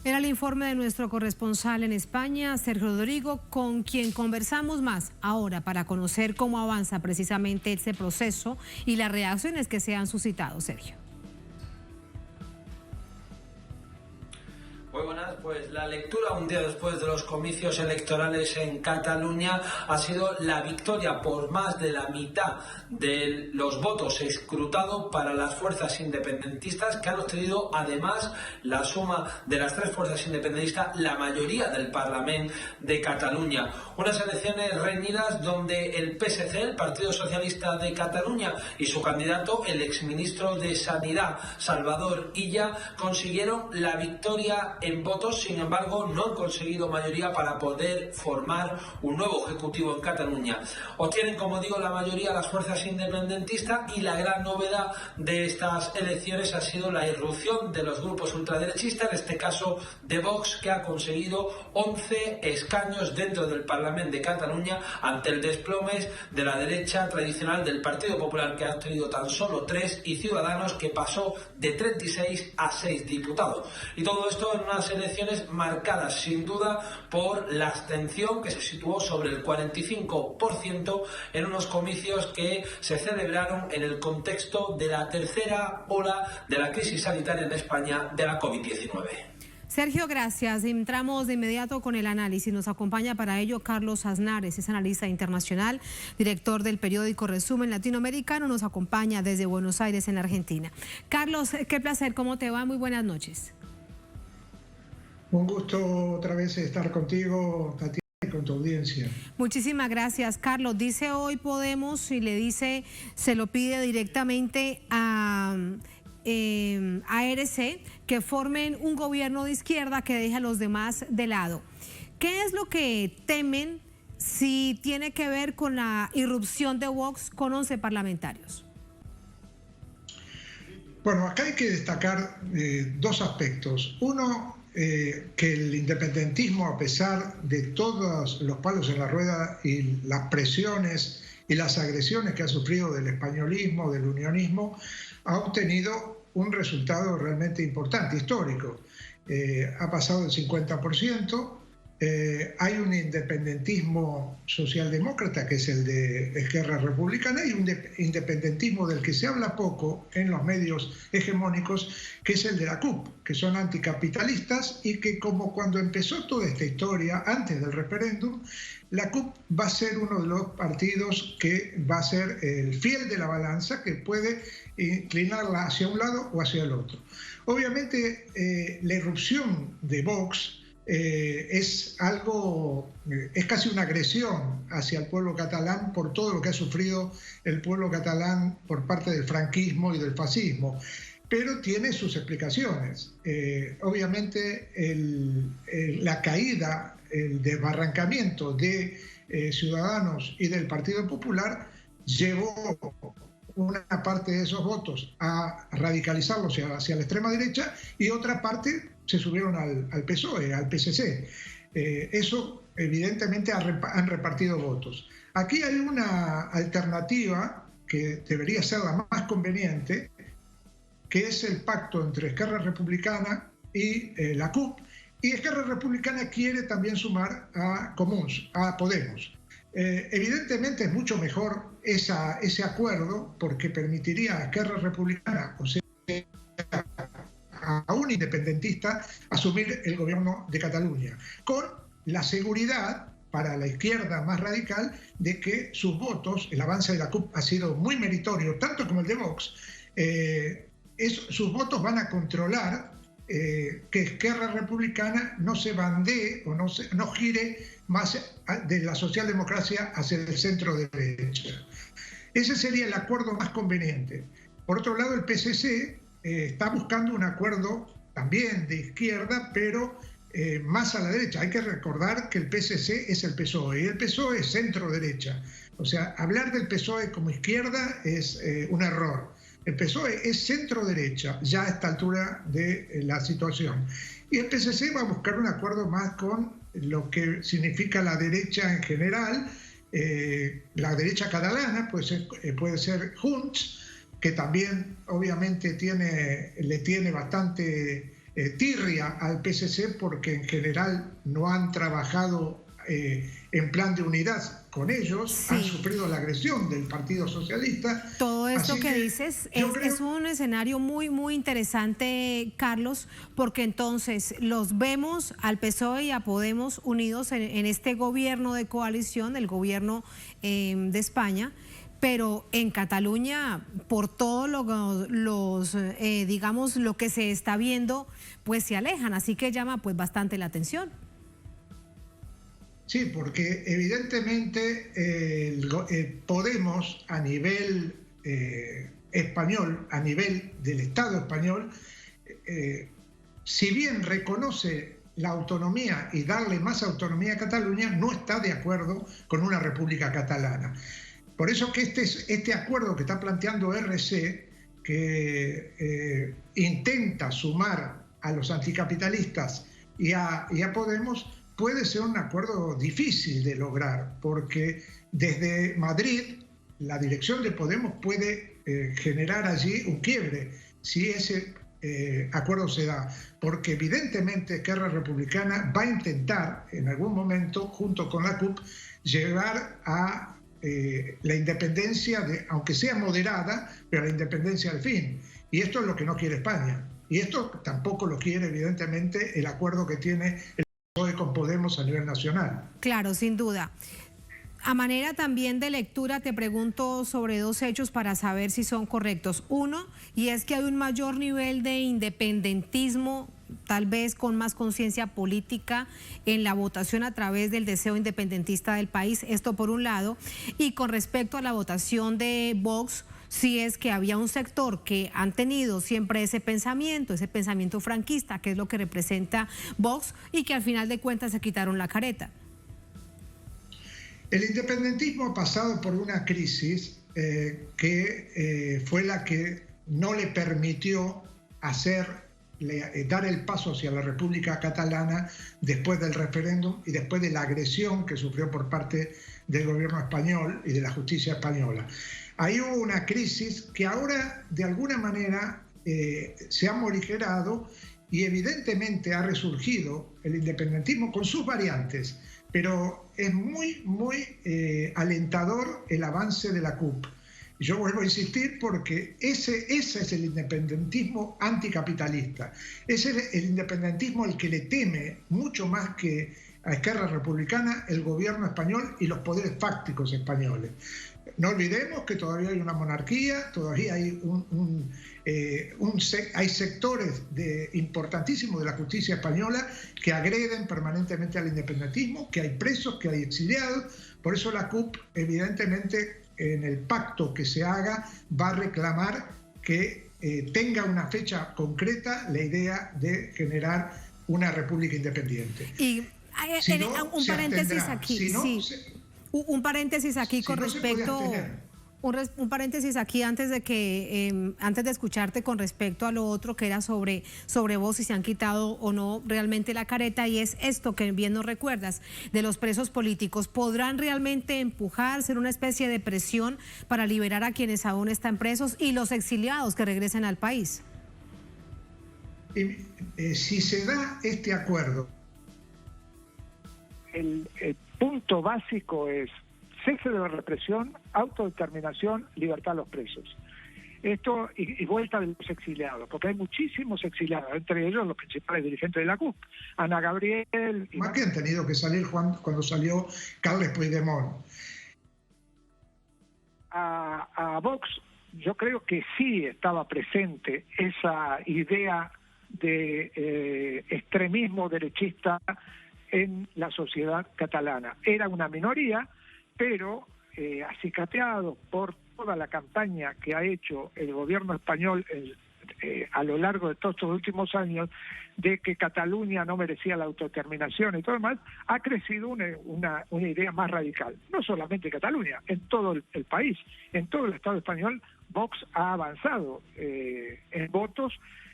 Era el informe de nuestro corresponsal en España, Sergio Rodrigo, con quien conversamos más ahora para conocer cómo avanza precisamente este proceso y las reacciones que se han suscitado. Sergio. Muy buenas, pues la lectura un día después de los comicios electorales en Cataluña ha sido la victoria por más de la mitad de los votos escrutados para las fuerzas independentistas, que han obtenido además la suma de las tres fuerzas independentistas la mayoría del Parlamento de Cataluña. Unas elecciones reñidas donde el PSC, el Partido Socialista de Cataluña, y su candidato, el exministro de Sanidad, Salvador Illa, consiguieron la victoria en votos. Sin embargo, no han conseguido mayoría para poder formar un nuevo ejecutivo en Cataluña. Obtienen, como digo, la mayoría las fuerzas independentistas, y la gran novedad de estas elecciones ha sido la irrupción de los grupos ultraderechistas, en este caso de Vox, que ha conseguido 11 escaños dentro del Parlamento de Cataluña ante el desplome de la derecha tradicional del Partido Popular, que ha obtenido tan solo 3, y Ciudadanos, que pasó de 36 a 6 diputados. Y todo esto en unas elecciones marcadas sin duda por la abstención, que se situó sobre el 45% en unos comicios que se celebraron en el contexto de la tercera ola de la crisis sanitaria en España de la COVID-19. Sergio, gracias. Entramos de inmediato con el análisis. Nos acompaña para ello Carlos Aznares, es analista internacional, director del periódico Resumen Latinoamericano. Nos acompaña desde Buenos Aires, en Argentina. Carlos, qué placer, ¿cómo te va? Muy buenas noches. Un gusto otra vez estar contigo, Tatiana, y con tu audiencia. Muchísimas gracias, Carlos. Dice hoy Podemos, y le dice, se lo pide directamente a ARC, que formen un gobierno de izquierda que deje a los demás de lado. ¿Qué es lo que temen si tiene que ver con la irrupción de Vox con 11 parlamentarios? Bueno, acá hay que destacar dos aspectos. Uno, que el independentismo, a pesar de todos los palos en la rueda y las presiones y las agresiones que ha sufrido del españolismo, del unionismo, ha obtenido un resultado realmente importante, histórico. Ha pasado el 50%, hay un independentismo socialdemócrata, que es el de Esquerra Republicana, y un independentismo del que se habla poco en los medios hegemónicos, que es el de la CUP, que son anticapitalistas y que, como cuando empezó toda esta historia, antes del referéndum, la CUP va a ser uno de los partidos que va a ser el fiel de la balanza, que puede inclinarla hacia un lado o hacia el otro. Obviamente, la irrupción de Vox es casi una agresión hacia el pueblo catalán por todo lo que ha sufrido el pueblo catalán por parte del franquismo y del fascismo, pero tiene sus explicaciones. Obviamente la caída, el desbarrancamiento de Ciudadanos y del Partido Popular llevó una parte de esos votos a radicalizarlos hacia la extrema derecha, y otra parte se subieron al PSOE, al PSC. Eso evidentemente han repartido votos. Aquí hay una alternativa que debería ser la más conveniente, que es el pacto entre Esquerra Republicana y la CUP, y Esquerra Republicana quiere también sumar a Comuns, a Podemos. Evidentemente es mucho mejor ese acuerdo, porque permitiría a Esquerra Republicana, o sea, a un independentista, asumir el gobierno de Cataluña, con la seguridad para la izquierda más radical de que sus votos, el avance de la CUP ha sido muy meritorio, tanto como el de Vox, sus votos van a controlar que Esquerra Republicana no se bandee o no gire más de la socialdemocracia hacia el centro derecha. Ese sería el acuerdo más conveniente. Por otro lado, el PSC está buscando un acuerdo también de izquierda, pero más a la derecha. Hay que recordar que el PSC es el PSOE y el PSOE es centro-derecha. O sea, hablar del PSOE como izquierda es un error. El PSOE es centro-derecha ya a esta altura de la situación. Y el PSC va a buscar un acuerdo más con lo que significa la derecha en general, la derecha catalana, puede ser Junts, que también obviamente le tiene bastante tirria al PSC, porque en general no han trabajado en plan de unidad con ellos, sí. Han sufrido la agresión del Partido Socialista. Todo esto que dices es un escenario muy, muy interesante, Carlos, porque entonces los vemos al PSOE y a Podemos unidos en este gobierno de coalición, el gobierno de España, pero en Cataluña, por todo digamos, lo que se está viendo, pues se alejan, así que llama pues bastante la atención. Sí, porque evidentemente Podemos a nivel español, a nivel del Estado español, si bien reconoce la autonomía y darle más autonomía a Cataluña, no está de acuerdo con una república catalana. Por eso que este acuerdo que está planteando RC, que intenta sumar a los anticapitalistas y a Podemos, puede ser un acuerdo difícil de lograr, porque desde Madrid la dirección de Podemos puede generar allí un quiebre si ese acuerdo se da, porque evidentemente Esquerra Republicana va a intentar en algún momento, junto con la CUP, llegar a la independencia, aunque sea moderada, pero la independencia al fin. Y esto es lo que no quiere España. Y esto tampoco lo quiere, evidentemente, el acuerdo que tiene el PSOE con Podemos a nivel nacional. Claro, sin duda. A manera también de lectura, te pregunto sobre dos hechos para saber si son correctos. Uno, y es que hay un mayor nivel de independentismo, tal vez con más conciencia política en la votación a través del deseo independentista del país, esto por un lado. Y con respecto a la votación de Vox, si es que había un sector que han tenido siempre ese pensamiento franquista, que es lo que representa Vox, y que al final de cuentas se quitaron la careta. El independentismo ha pasado por una crisis que fue la que no le permitió dar el paso hacia la República Catalana después del referéndum y después de la agresión que sufrió por parte del gobierno español y de la justicia española. Ahí hubo una crisis que ahora de alguna manera se ha morigerado y evidentemente ha resurgido el independentismo con sus variantes, pero es muy alentador el avance de la CUP. Y yo vuelvo a insistir porque ese es el independentismo anticapitalista. Ese es el independentismo al que le teme mucho más que a Esquerra Republicana el gobierno español y los poderes fácticos españoles. No olvidemos que todavía hay una monarquía, todavía hay hay sectores importantísimos de la justicia española que agreden permanentemente al independentismo, que hay presos, que hay exiliados. Por eso la CUP, evidentemente, en el pacto que se haga, va a reclamar que tenga una fecha concreta la idea de generar una república independiente. Y un paréntesis aquí, un paréntesis aquí con respecto, un paréntesis aquí antes de escucharte con respecto a lo otro que era sobre vos, si se han quitado o no realmente la careta, y es esto que bien nos recuerdas de los presos políticos. ¿Podrán realmente empujar, ser una especie de presión para liberar a quienes aún están presos y los exiliados que regresen al país? Si se da este acuerdo, el punto básico es cese de la represión, autodeterminación, libertad a los presos. Esto y vuelta de los exiliados, porque hay muchísimos exiliados, entre ellos los principales dirigentes de la CUP, Ana Gabriel... Más que han tenido que salir, Juan, cuando salió Carles Puigdemont. A Vox yo creo que sí estaba presente esa idea de extremismo derechista en la sociedad catalana. Era una minoría, pero acicateado por toda la campaña que ha hecho el gobierno español a lo largo de todos estos últimos años, de que Cataluña no merecía la autodeterminación y todo lo demás, ha crecido una idea más radical. No solamente Cataluña, en todo el país, en todo el Estado español, Vox ha avanzado en votos.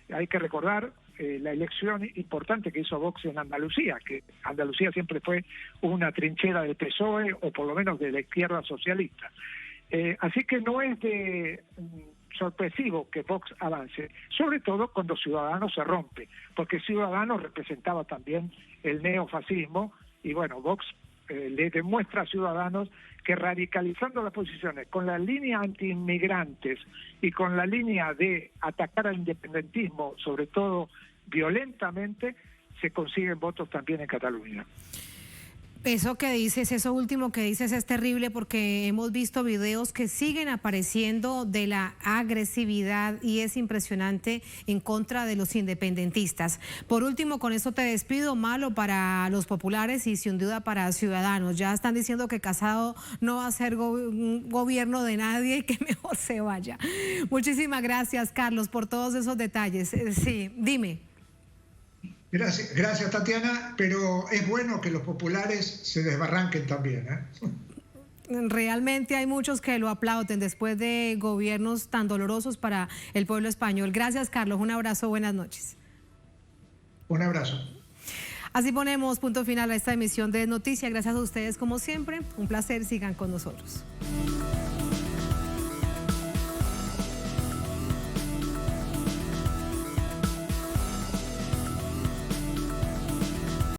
Hay que recordar la elección importante que hizo Vox en Andalucía, que Andalucía siempre fue una trinchera del PSOE o por lo menos de la izquierda socialista. Así que no es sorpresivo que Vox avance, sobre todo cuando Ciudadanos se rompe, porque Ciudadanos representaba también el neofascismo y bueno, Vox le demuestra a Ciudadanos que radicalizando las posiciones con la línea anti-inmigrantes y con la línea de atacar al independentismo, sobre todo violentamente, se consiguen votos también en Cataluña. Eso que dices, eso último que dices es terrible, porque hemos visto videos que siguen apareciendo de la agresividad y es impresionante en contra de los independentistas. Por último, con eso te despido. Malo para los populares y sin duda para Ciudadanos. Ya están diciendo que Casado no va a ser gobierno de nadie y que mejor se vaya. Muchísimas gracias, Carlos, por todos esos detalles. Sí, dime. Gracias, Tatiana, pero es bueno que los populares se desbarranquen también, Realmente hay muchos que lo aplauden después de gobiernos tan dolorosos para el pueblo español. Gracias, Carlos. Un abrazo, buenas noches. Un abrazo. Así ponemos punto final a esta emisión de Noticias. Gracias a ustedes como siempre. Un placer, sigan con nosotros.